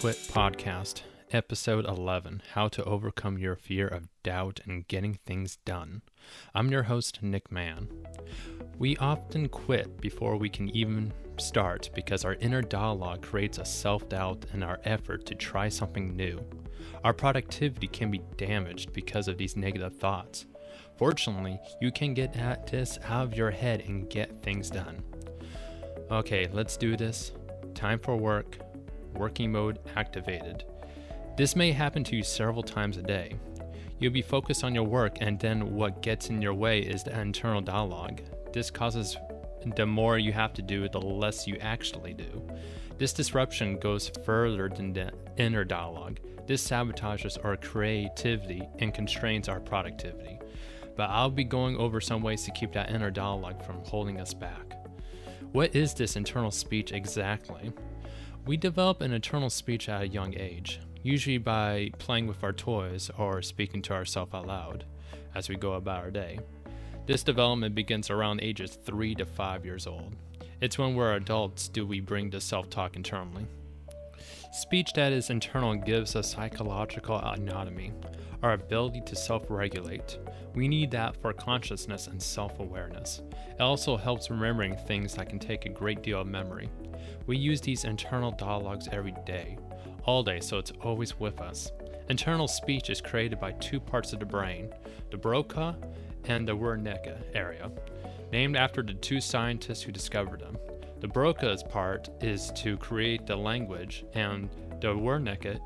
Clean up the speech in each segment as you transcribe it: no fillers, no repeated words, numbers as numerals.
Quit Podcast, Episode 11, How to Overcome Your Fear of Doubt and Getting Things Done. I'm your host, Nick Mann. We often quit before we can even start because our inner dialogue creates a self-doubt in our effort to try something new. Our productivity can be damaged because of these negative thoughts. Fortunately, you can get at this out of your head and get things done. Okay, let's do this. Time for work. Working mode activated. This may happen to you several times a day. You'll be focused on your work, and then what gets in your way is the internal dialogue. This causes the more you have to do, the less you actually do. This disruption goes further than the inner dialogue. This sabotages our creativity and constrains our productivity. But I'll be going over some ways to keep that inner dialogue from holding us back. What is this internal speech exactly? We develop an internal speech at a young age, usually by playing with our toys or speaking to ourselves out loud as we go about our day. This development begins around ages 3 to 5 years old. It's when we're adults do we bring the self-talk internally. Speech that is internal gives us psychological autonomy, our ability to self-regulate. We need that for consciousness and self-awareness. It also helps remembering things that can take a great deal of memory. We use these internal dialogues every day, all day, so it's always with us. Internal speech is created by two parts of the brain, the Broca and the Wernicke area, named after the two scientists who discovered them. The Broca's part is to create the language, and the Wernicke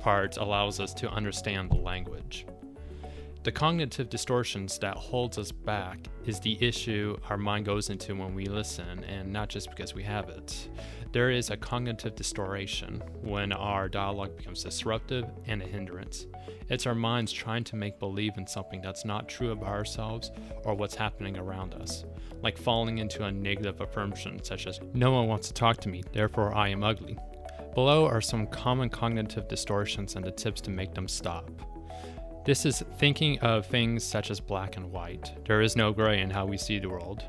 part allows us to understand the language. The cognitive distortions that holds us back is the issue our mind goes into when we listen, and not just because we have it. There is a cognitive distortion when our dialogue becomes disruptive and a hindrance. It's our minds trying to make believe in something that's not true about ourselves or what's happening around us, like falling into a negative affirmation such as, "No one wants to talk to me, therefore I am ugly." Below are some common cognitive distortions and the tips to make them stop. This is thinking of things such as black and white. There is no gray in how we see the world.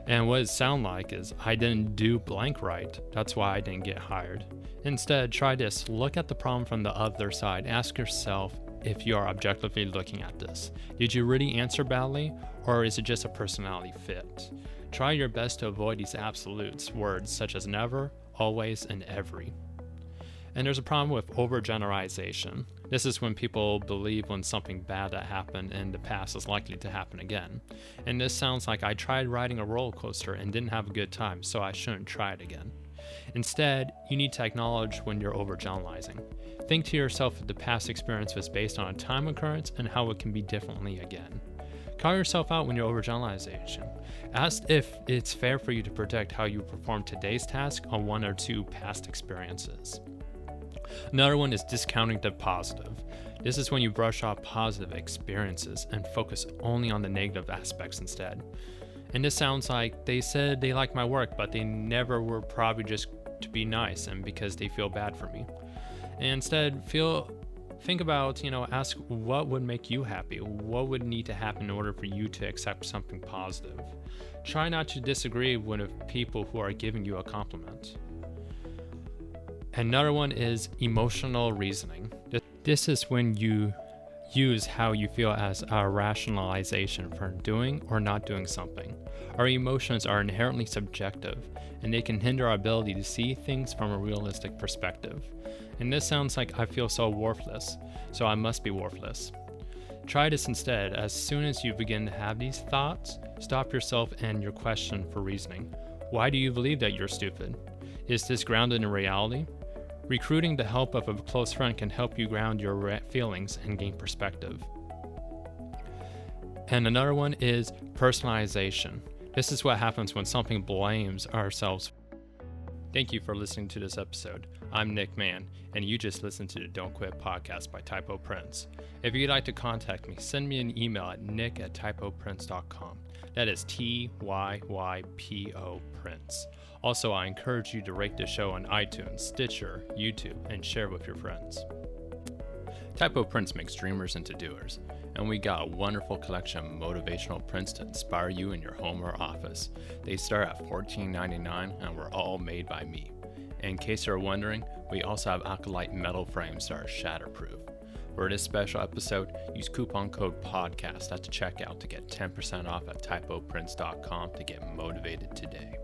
And what it sounds like is, I didn't do blank right, that's why I didn't get hired. Instead, try this. Look at the problem from the other side. Ask yourself if you are objectively looking at this. Did you really answer badly, or is it just a personality fit? Try your best to avoid these absolutes, words such as never, always, and every. And there's a problem with overgeneralization. This is when people believe when something bad that happened in the past is likely to happen again. And this sounds like I tried riding a roller coaster and didn't have a good time, so I shouldn't try it again. Instead, you need to acknowledge when you're overgeneralizing. Think to yourself if the past experience was based on a time occurrence and how it can be differently again. Call yourself out when you're overgeneralization. Ask if it's fair for you to predict how you perform today's task on one or two past experiences. Another one is discounting the positive. This is when you brush off positive experiences and focus only on the negative aspects instead. And this sounds like they said they like my work, but they never were, probably just to be nice and because they feel bad for me. And instead, think about, ask what would make you happy? What would need to happen in order for you to accept something positive? Try not to disagree with people who are giving you a compliment. Another one is emotional reasoning. This is when you use how you feel as a rationalization for doing or not doing something. Our emotions are inherently subjective, and they can hinder our ability to see things from a realistic perspective. And this sounds like I feel so worthless, so I must be worthless. Try this instead. As soon as you begin to have these thoughts, stop yourself and your question for reasoning. Why do you believe that you're stupid? Is this grounded in reality? Recruiting the help of a close friend can help you ground your feelings and gain perspective. And another one is personalization. This is what happens when something blames ourselves. Thank you for listening to this episode. I'm Nick Mann, and you just listened to the Don't Quit podcast by TyypoPrints. If you'd like to contact me, send me an email at nick@TyypoPrints.com. That is TYYPO Prints. Also, I encourage you to rate the show on iTunes, Stitcher, YouTube, and share with your friends. TyypoPrints makes dreamers into doers, and we got a wonderful collection of motivational prints to inspire you in your home or office. They start at $14.99 and were all made by me. In case you're wondering, We also have Acolyte metal frames that are shatterproof. For this special episode, use coupon code PODCAST at the checkout to get 10% off at TyypoPrints.com to get motivated today.